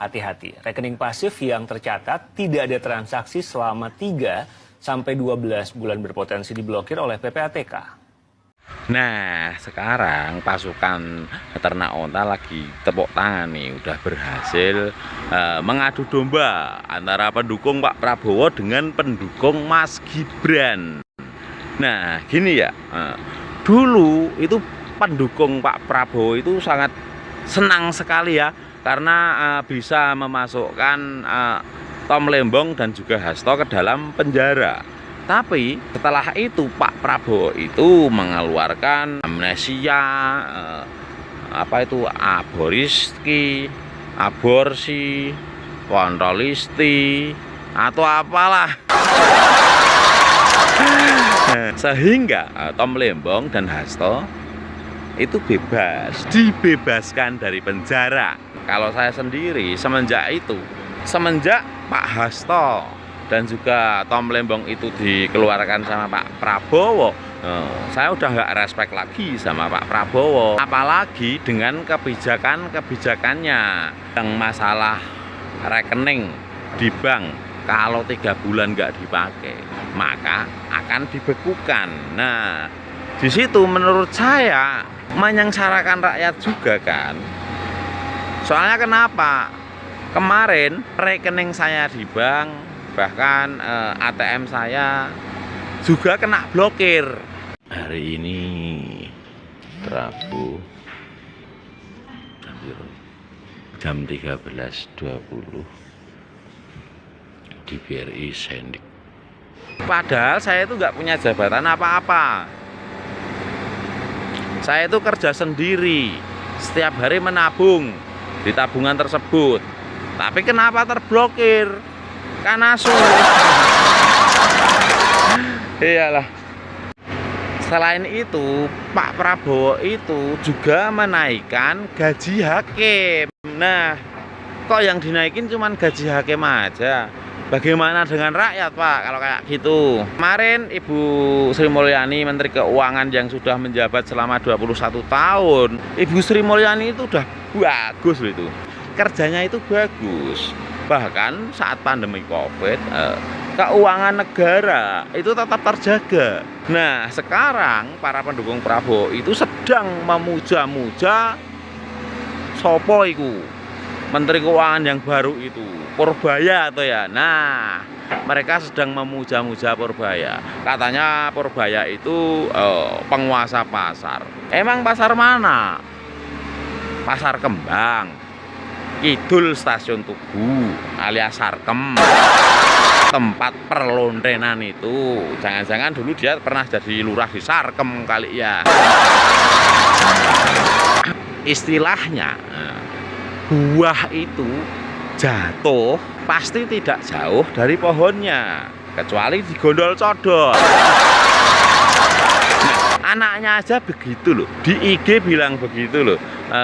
hati-hati. Rekening pasif yang tercatat tidak ada transaksi selama 3 sampai 12 bulan berpotensi diblokir oleh PPATK. Nah, sekarang pasukan ternak onta lagi tepuk tangan nih, udah berhasil mengadu domba antara pendukung Pak Prabowo dengan pendukung Mas Gibran. Nah, gini ya, dulu itu pendukung Pak Prabowo itu sangat senang sekali ya, karena bisa memasukkan Tom Lembong dan juga Hasto ke dalam penjara. Tapi setelah itu Pak Prabowo itu mengeluarkan amnesia, aborsi, kontrolisti, atau apalah. Sehingga Tom Lembong dan Hasto itu dibebaskan dari penjara. Kalau saya sendiri semenjak Pak Hasto dan juga Tom Lembong itu dikeluarkan sama Pak Prabowo, saya udah nggak respect lagi sama Pak Prabowo, apalagi dengan kebijakannya yang masalah rekening di bank. Kalau 3 bulan nggak dipakai, maka akan dibekukan. Nah, di situ menurut saya menyengsarakan rakyat juga kan. Soalnya kenapa? Kemarin rekening saya di bank, bahkan ATM saya juga kena blokir. Hari ini Rabu jam 13.20 di BRI Sendik. Padahal saya itu nggak punya jabatan apa-apa. Saya itu kerja sendiri, setiap hari menabung di tabungan tersebut. Tapi kenapa terblokir? Karena iyalah. Selain itu, Pak Prabowo itu juga menaikkan gaji hakim. Nah, kok yang dinaikin cuman gaji hakim aja? Bagaimana dengan rakyat, Pak, kalau kayak gitu? Kemarin Ibu Sri Mulyani, Menteri Keuangan yang sudah menjabat selama 21 tahun, Ibu Sri Mulyani itu udah bagus loh itu. Kerjanya itu bagus. Bahkan saat pandemi Covid, keuangan negara itu tetap terjaga. Nah, sekarang para pendukung Prabowo itu sedang memuja-muja sopo iku Menteri Keuangan yang baru itu, Purbaya atau ya. Nah, mereka sedang memuja-muja Purbaya. Katanya Purbaya itu penguasa pasar. Emang pasar mana? Pasar Kembang, Kidul Stasiun Tugu alias Sarkem, tempat perlontenan itu. Jangan-jangan dulu dia pernah jadi lurah di Sarkem kali ya. Istilahnya, buah itu jatuh pasti tidak jauh dari pohonnya, kecuali digondol codol. Nah, anaknya aja begitu loh, di IG bilang begitu loh,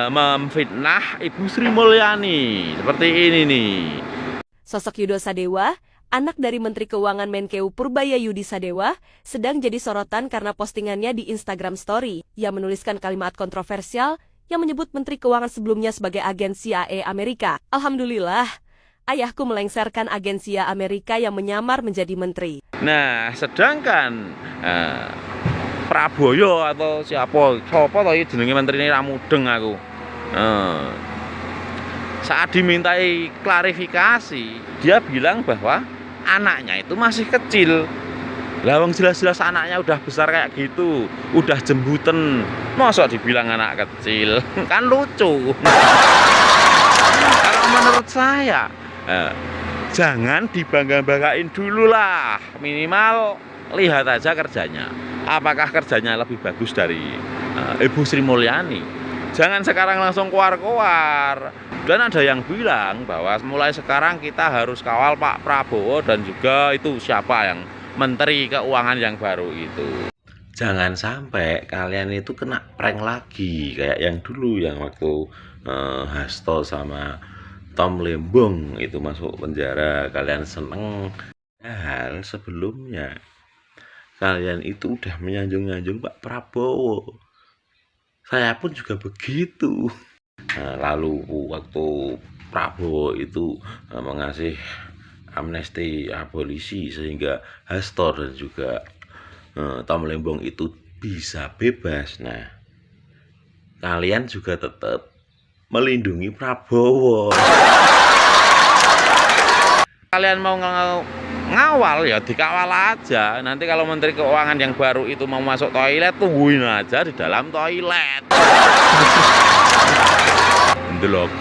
memfitnah Ibu Sri Mulyani seperti ini nih. Sosok Yudo Sadewa, anak dari Menteri Keuangan Menkeu Purbaya Yudi Sadewa, sedang jadi sorotan karena postingannya di Instagram Story yang menuliskan kalimat kontroversial yang menyebut Menteri Keuangan sebelumnya sebagai agen CIA Amerika. Alhamdulillah, ayahku melengsarkan agen CIA Amerika yang menyamar menjadi menteri. Nah, sedangkan Prabowo atau siapa toh jenenge menteri ini ramudeng aku. Saat dimintai klarifikasi, dia bilang bahwa anaknya itu masih kecil. Lawang jelas-jelas anaknya udah besar kayak gitu, udah jembuten, masa dibilang anak kecil? Kan lucu. Kalau menurut saya, jangan dibangga-banggain dulu lah. Minimal lihat aja kerjanya. Apakah kerjanya lebih bagus dari Ibu Sri Mulyani? Jangan sekarang langsung keluar-keluar. Dan ada yang bilang bahwa mulai sekarang kita harus kawal Pak Prabowo dan juga itu siapa yang Menteri Keuangan yang baru itu. Jangan sampai kalian itu kena prank lagi kayak yang dulu, yang waktu Hasto sama Tom Lembong itu masuk penjara, kalian seneng. Hal sebelumnya kalian itu udah menyanjung-nyanjung Pak Prabowo. Saya pun juga begitu. Lalu waktu Prabowo itu mengasih amnesti abolisi sehingga Hastor dan juga Tom Lembong itu bisa bebas. Nah, kalian juga tetap melindungi Prabowo. Kalian mau ngawal ya dikawal aja. Nanti kalau Menteri Keuangan yang baru itu mau masuk toilet, tungguin aja di dalam toilet. Ndelok.